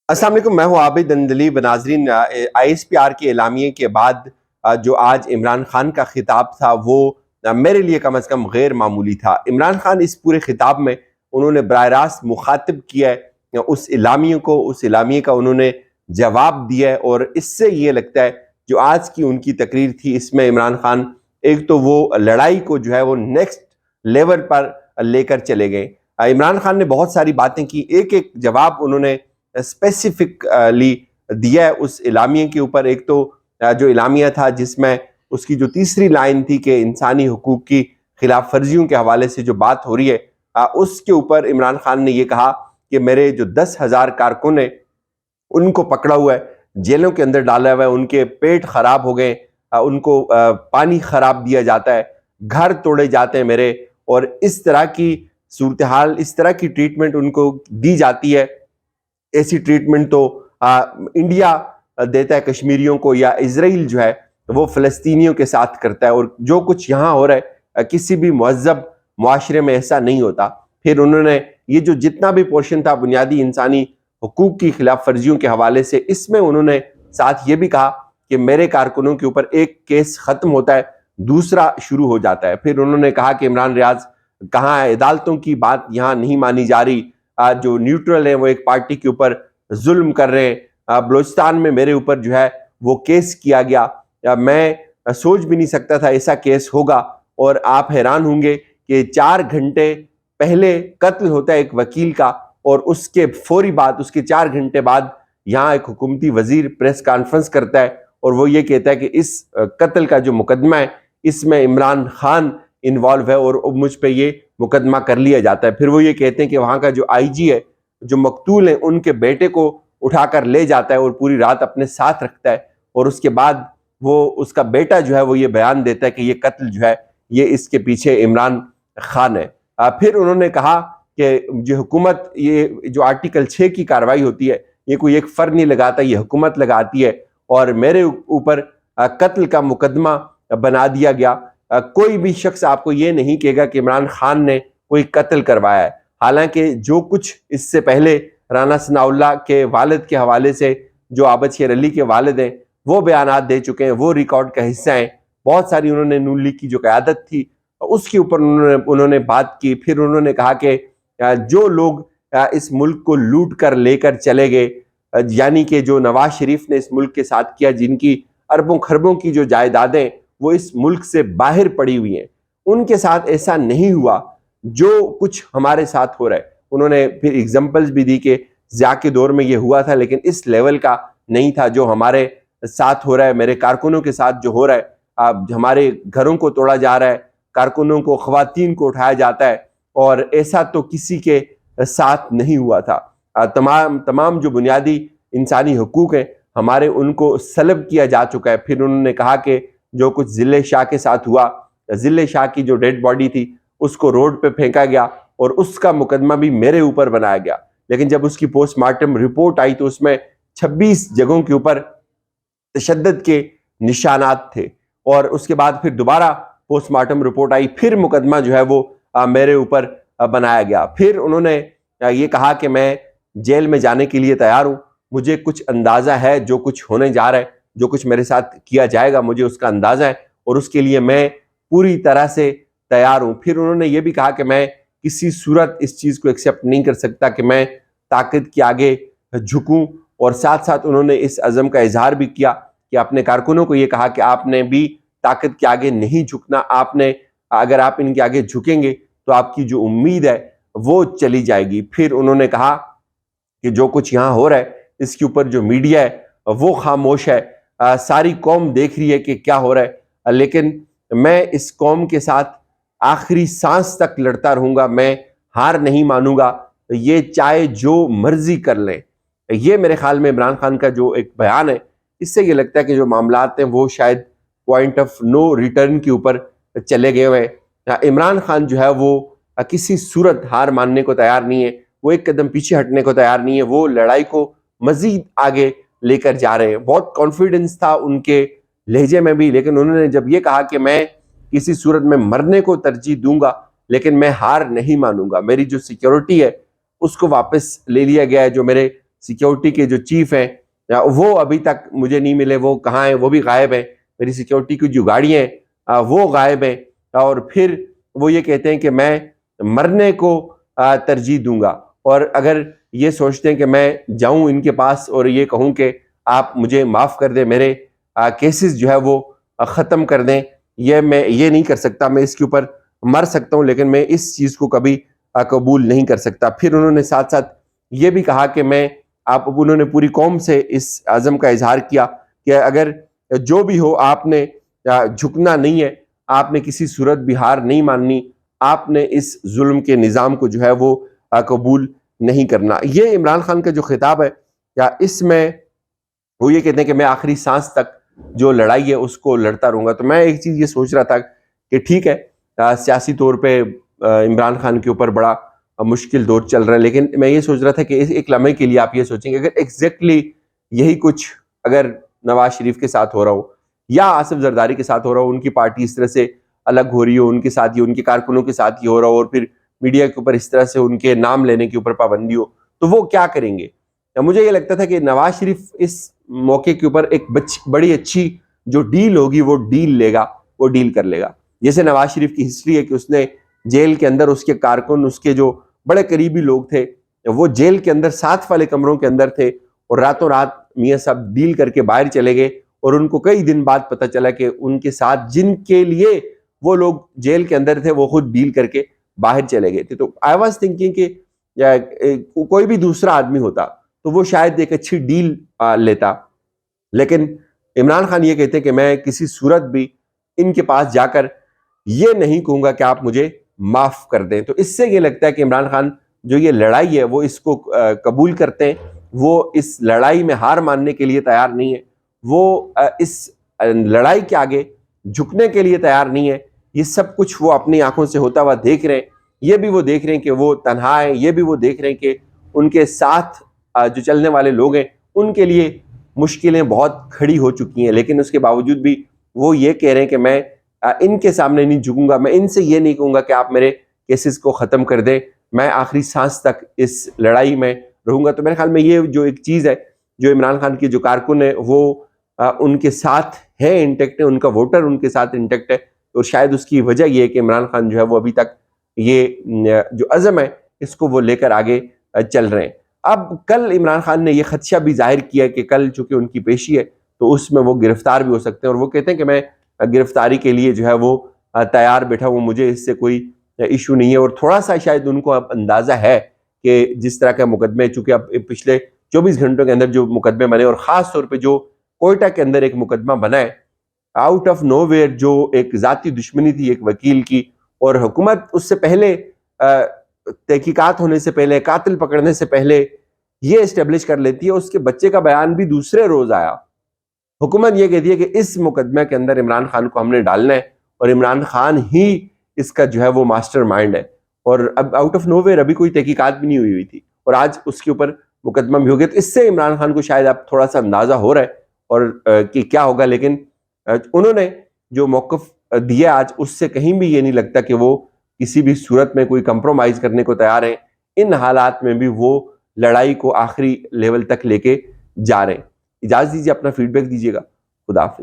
السلام علیکم، میں ہوں عابد اندلیب۔ ناظرین، ISPR کے اعلامیے کے بعد جو آج عمران خان کا خطاب تھا وہ میرے لیے کم از کم غیر معمولی تھا۔ عمران خان اس پورے خطاب میں انہوں نے براہ راست مخاطب کیا ہے اس اعلامیے کو، اس اعلامیے کا انہوں نے جواب دیا ہے، اور اس سے یہ لگتا ہے جو آج کی ان کی تقریر تھی اس میں عمران خان ایک تو وہ لڑائی کو جو ہے وہ نیکسٹ لیول پر لے کر چلے گئے۔ عمران خان نے بہت ساری باتیں کی، ایک ایک جواب انہوں نے اسپیسیفکلی دیا ہے اس اعلامیے کے اوپر۔ ایک تو جو اعلامیہ تھا جس میں اس کی جو تیسری لائن تھی کہ انسانی حقوق کی خلاف ورزیوں کے حوالے سے جو بات ہو رہی ہے، اس کے اوپر عمران خان نے یہ کہا کہ میرے جو 10,000 کارکن ہیں ان کو پکڑا ہوا ہے، جیلوں کے اندر ڈالا ہوا ہے، ان کے پیٹ خراب ہو گئے، ان کو پانی خراب دیا جاتا ہے، گھر توڑے جاتے ہیں میرے، اور اس طرح کی صورتحال، اس طرح کی ٹریٹمنٹ ان کو دی جاتی ہے۔ ایسی ٹریٹمنٹ تو انڈیا دیتا ہے کشمیریوں کو، یا اسرائیل جو ہے وہ فلسطینیوں کے ساتھ کرتا ہے، اور جو کچھ یہاں ہو رہا ہے کسی بھی مہذب معاشرے میں ایسا نہیں ہوتا۔ پھر انہوں نے یہ جو جتنا بھی پورشن تھا بنیادی انسانی حقوق کی خلاف ورزیوں کے حوالے سے، اس میں انہوں نے ساتھ یہ بھی کہا کہ میرے کارکنوں کے اوپر ایک کیس ختم ہوتا ہے، دوسرا شروع ہو جاتا ہے۔ پھر انہوں نے کہا کہ عمران ریاض کہاں ہے، عدالتوں کی بات یہاں نہیں مانی جا رہی، جو نیوٹرل ہیں وہ ایک پارٹی کے اوپر ظلم کر رہے ہیں۔ بلوچستان میں میرے اوپر جو ہے وہ کیس کیا گیا، میں سوچ بھی نہیں سکتا تھا ایسا کیس ہوگا، اور آپ حیران ہوں گے کہ 4 گھنٹے پہلے قتل ہوتا ہے ایک وکیل کا، اور اس کے فوری بعد، اس کے 4 گھنٹے بعد یہاں ایک حکومتی وزیر پریس کانفرنس کرتا ہے اور وہ یہ کہتا ہے کہ اس قتل کا جو مقدمہ ہے اس میں عمران خان انوالو ہے اور مجھ پہ یہ مقدمہ کر لیا جاتا ہے۔ پھر وہ یہ کہتے ہیں کہ وہاں کا جو IG ہے، جو مقتول ہیں ان کے بیٹے کو اٹھا کر لے جاتا ہے اور پوری رات اپنے ساتھ رکھتا ہے، اور اس کے بعد وہ اس کا بیٹا جو ہے وہ یہ بیان دیتا ہے کہ یہ قتل جو ہے یہ اس کے پیچھے عمران خان ہے۔ پھر انہوں نے کہا کہ جو حکومت، یہ جو آرٹیکل 6 کی کارروائی ہوتی ہے یہ کوئی ایک فرد نہیں لگاتا، یہ حکومت لگاتی ہے، اور میرے اوپر قتل کا مقدمہ بنا دیا گیا۔ کوئی بھی شخص آپ کو یہ نہیں کہے گا کہ عمران خان نے کوئی قتل کروایا ہے، حالانکہ جو کچھ اس سے پہلے رانا ثناءاللہ کے والد کے حوالے سے، جو عابد شیر علی کے والد ہیں، وہ بیانات دے چکے ہیں، وہ ریکارڈ کا حصہ ہیں۔ بہت ساری انہوں نے نون لیگ کی جو قیادت تھی اس کے اوپر انہوں نے بات کی۔ پھر انہوں نے کہا کہ جو لوگ اس ملک کو لوٹ کر لے کر چلے گئے، یعنی کہ جو نواز شریف نے اس ملک کے ساتھ کیا، جن کی اربوں خربوں کی جو جائیدادیں وہ اس ملک سے باہر پڑی ہوئی ہیں، ان کے ساتھ ایسا نہیں ہوا جو کچھ ہمارے ساتھ ہو رہا ہے۔ انہوں نے پھر ایگزامپلز بھی دی کہ ضیاء کے دور میں یہ ہوا تھا لیکن اس لیول کا نہیں تھا جو ہمارے ساتھ ہو رہا ہے، میرے کارکنوں کے ساتھ جو ہو رہا ہے۔ ہمارے گھروں کو توڑا جا رہا ہے، کارکنوں کو، خواتین کو اٹھایا جاتا ہے، اور ایسا تو کسی کے ساتھ نہیں ہوا تھا۔ تمام جو بنیادی انسانی حقوق ہیں ہمارے، ان کو سلب کیا جا چکا ہے۔ پھر انہوں نے کہا کہ جو کچھ ضلع شاہ کے ساتھ ہوا، ضلع شاہ کی جو ڈیڈ باڈی تھی اس کو روڈ پہ پھینکا گیا اور اس کا مقدمہ بھی میرے اوپر بنایا گیا، لیکن جب اس کی پوسٹ مارٹم رپورٹ آئی تو اس میں 26 جگہوں کے اوپر تشدد کے نشانات تھے، اور اس کے بعد پھر دوبارہ پوسٹ مارٹم رپورٹ آئی، پھر مقدمہ جو ہے وہ میرے اوپر بنایا گیا۔ پھر انہوں نے یہ کہا کہ میں جیل میں جانے کے لیے تیار ہوں، مجھے کچھ اندازہ ہے جو کچھ ہونے جا رہا ہے، جو کچھ میرے ساتھ کیا جائے گا مجھے اس کا اندازہ ہے، اور اس کے لیے میں پوری طرح سے تیار ہوں۔ پھر انہوں نے یہ بھی کہا کہ میں کسی صورت اس چیز کو ایکسیپٹ نہیں کر سکتا کہ میں طاقت کے آگے جھکوں، اور ساتھ ساتھ انہوں نے اس عزم کا اظہار بھی کیا کہ اپنے کارکنوں کو یہ کہا کہ آپ نے بھی طاقت کے آگے نہیں جھکنا، آپ نے اگر آپ ان کے آگے جھکیں گے تو آپ کی جو امید ہے وہ چلی جائے گی۔ پھر انہوں نے کہا کہ جو کچھ یہاں ہو رہا ہے اس کے اوپر جو میڈیا ہے وہ خاموش ہے، ساری قوم دیکھ رہی ہے کہ کیا ہو رہا ہے، لیکن میں اس قوم کے ساتھ آخری سانس تک لڑتا رہوں گا، میں ہار نہیں مانوں گا، یہ چاہے جو مرضی کر لیں۔ یہ میرے خیال میں عمران خان کا جو ایک بیان ہے، اس سے یہ لگتا ہے کہ جو معاملات ہیں وہ شاید پوائنٹ آف نو ریٹرن کے اوپر چلے گئے ہوئے ہیں۔ عمران خان جو ہے وہ کسی صورت ہار ماننے کو تیار نہیں ہے، وہ ایک قدم پیچھے ہٹنے کو تیار نہیں ہے، وہ لڑائی کو مزید آگے لے کر جا رہے ہیں۔ بہت کانفیڈنس تھا ان کے لہجے میں بھی، لیکن انہوں نے جب یہ کہا کہ میں کسی صورت میں مرنے کو ترجیح دوں گا لیکن میں ہار نہیں مانوں گا، میری جو سیکیورٹی ہے اس کو واپس لے لیا گیا ہے، جو میرے سیکیورٹی کے جو چیف ہیں وہ ابھی تک مجھے نہیں ملے، وہ کہاں ہیں، وہ بھی غائب ہیں، میری سیکیورٹی کی جو گاڑیاں ہیں وہ غائب ہیں، اور پھر وہ یہ کہتے ہیں کہ میں مرنے کو ترجیح دوں گا، اور اگر یہ سوچتے ہیں کہ میں جاؤں ان کے پاس اور یہ کہوں کہ آپ مجھے معاف کر دیں، میرے کیسز جو ہے وہ ختم کر دیں، میں یہ نہیں کر سکتا، میں اس کے اوپر مر سکتا ہوں لیکن میں اس چیز کو کبھی قبول نہیں کر سکتا۔ پھر انہوں نے ساتھ ساتھ یہ بھی کہا کہ انہوں نے پوری قوم سے اس عزم کا اظہار کیا کہ اگر جو بھی ہو آپ نے جھکنا نہیں ہے، آپ نے کسی صورت بھی ہار نہیں ماننی، آپ نے اس ظلم کے نظام کو جو ہے وہ قبول نہیں کرنا۔ یہ عمران خان کا جو خطاب ہے، یا اس میں وہ یہ کہتے ہیں کہ میں آخری سانس تک جو لڑائی ہے اس کو لڑتا رہوں گا۔ تو میں ایک چیز یہ سوچ رہا تھا کہ ٹھیک ہے، سیاسی طور پہ عمران خان کے اوپر بڑا مشکل دور چل رہا ہے، لیکن میں یہ سوچ رہا تھا کہ ایک لمحے کے لیے آپ یہ سوچیں کہ اگر ایگزیکٹلی یہی کچھ اگر نواز شریف کے ساتھ ہو رہا ہو یا آصف زرداری کے ساتھ ہو رہا ہو، ان کی پارٹی اس طرح سے الگ ہو رہی ہو، ان کے ساتھ ان کے کارکنوں کے ساتھ یہ ہو رہا ہو، اور پھر میڈیا کے اوپر اس طرح سے ان کے نام لینے کے اوپر پابندی ہو، تو وہ کیا کریں گے؟ مجھے یہ لگتا تھا کہ نواز شریف اس موقع کے اوپر ایک بڑی اچھی جو ڈیل ہوگی وہ ڈیل لے گا، وہ ڈیل کر لے گا۔ جیسے نواز شریف کی ہسٹری ہے کہ اس نے جیل کے اندر اس کے کارکن، اس کے جو بڑے قریبی لوگ تھے، وہ جیل کے اندر ساتھ والے کمروں کے اندر تھے، اور راتوں رات میاں صاحب ڈیل کر کے باہر چلے گئے، اور ان کو کئی دن بعد پتہ چلا کہ ان کے ساتھ جن کے لیے وہ لوگ جیل کے اندر تھے وہ خود ڈیل کر کے باہر چلے گئے تھے۔ تو آئی واز تھنکنگ کہ کوئی بھی دوسرا آدمی ہوتا تو وہ شاید ایک اچھی ڈیل لیتا، لیکن عمران خان یہ کہتے ہیں کہ میں کسی صورت بھی ان کے پاس جا کر یہ نہیں کہوں گا کہ آپ مجھے معاف کر دیں۔ تو اس سے یہ لگتا ہے کہ عمران خان جو یہ لڑائی ہے وہ اس کو قبول کرتے ہیں، وہ اس لڑائی میں ہار ماننے کے لیے تیار نہیں ہے، وہ اس لڑائی کے آگے جھکنے کے لیے تیار نہیں ہے۔ یہ سب کچھ وہ اپنی آنکھوں سے ہوتا ہوا دیکھ رہے ہیں، یہ بھی وہ دیکھ رہے ہیں کہ وہ تنہا ہے، یہ بھی وہ دیکھ رہے ہیں کہ ان کے ساتھ جو چلنے والے لوگ ہیں ان کے لیے مشکلیں بہت کھڑی ہو چکی ہیں، لیکن اس کے باوجود بھی وہ یہ کہہ رہے ہیں کہ میں ان کے سامنے نہیں جھکوں گا، میں ان سے یہ نہیں کہوں گا کہ آپ میرے کیسز کو ختم کر دیں، میں آخری سانس تک اس لڑائی میں رہوں گا۔ تو میرے خیال میں یہ جو ایک چیز ہے جو عمران خان کی جو کارکن ہے وہ ان کے ساتھ ہے، انٹیکٹ ہے، ان کا ووٹر ان کے ساتھ انٹیکٹ ہے، اور شاید اس کی وجہ یہ ہے کہ عمران خان جو ہے وہ ابھی تک یہ جو عزم ہے اس کو وہ لے کر آگے چل رہے ہیں۔ اب کل عمران خان نے یہ خدشہ بھی ظاہر کیا کہ کل چونکہ ان کی پیشی ہے تو اس میں وہ گرفتار بھی ہو سکتے ہیں، اور وہ کہتے ہیں کہ میں گرفتاری کے لیے جو ہے وہ تیار بیٹھا ہوں، مجھے اس سے کوئی ایشو نہیں ہے۔ اور تھوڑا سا شاید ان کو اب اندازہ ہے کہ جس طرح کا مقدمے، چونکہ اب پچھلے 24 گھنٹوں کے اندر جو مقدمے بنے، اور خاص طور پہ جو کوئٹہ کے اندر ایک مقدمہ بنا ہے آؤٹ آف نو ویئر، جو ایک ذاتی دشمنی تھی ایک وکیل کی، اور حکومت اس سے پہلے تحقیقات ہونے سے پہلے، قاتل پکڑنے سے پہلے یہ اسٹیبلش کر لیتی ہے، اس کے بچے کا بیان بھی دوسرے روز آیا، حکومت یہ کہتی ہے کہ اس مقدمے کے اندر عمران خان کو ہم نے ڈالنا ہے، اور عمران خان ہی اس کا جو ہے وہ ماسٹر مائنڈ ہے، اور اب آؤٹ آف نو ویئر ابھی کوئی تحقیقات بھی نہیں ہوئی تھی اور آج اس کے اوپر مقدمہ بھی ہو گیا۔ تو اس سے عمران خان کو شاید اب تھوڑا سا اندازہ ہو رہا ہے اور کہ کیا ہوگا، لیکن انہوں نے جو موقف دیا آج اس سے کہیں بھی یہ نہیں لگتا کہ وہ کسی بھی صورت میں کوئی کمپرومائز کرنے کو تیار ہیں، ان حالات میں بھی وہ لڑائی کو آخری لیول تک لے کے جا رہے ہیں۔ اجازت دیجیے، اپنا فیڈ بیک دیجیے گا۔ خدا حافظ۔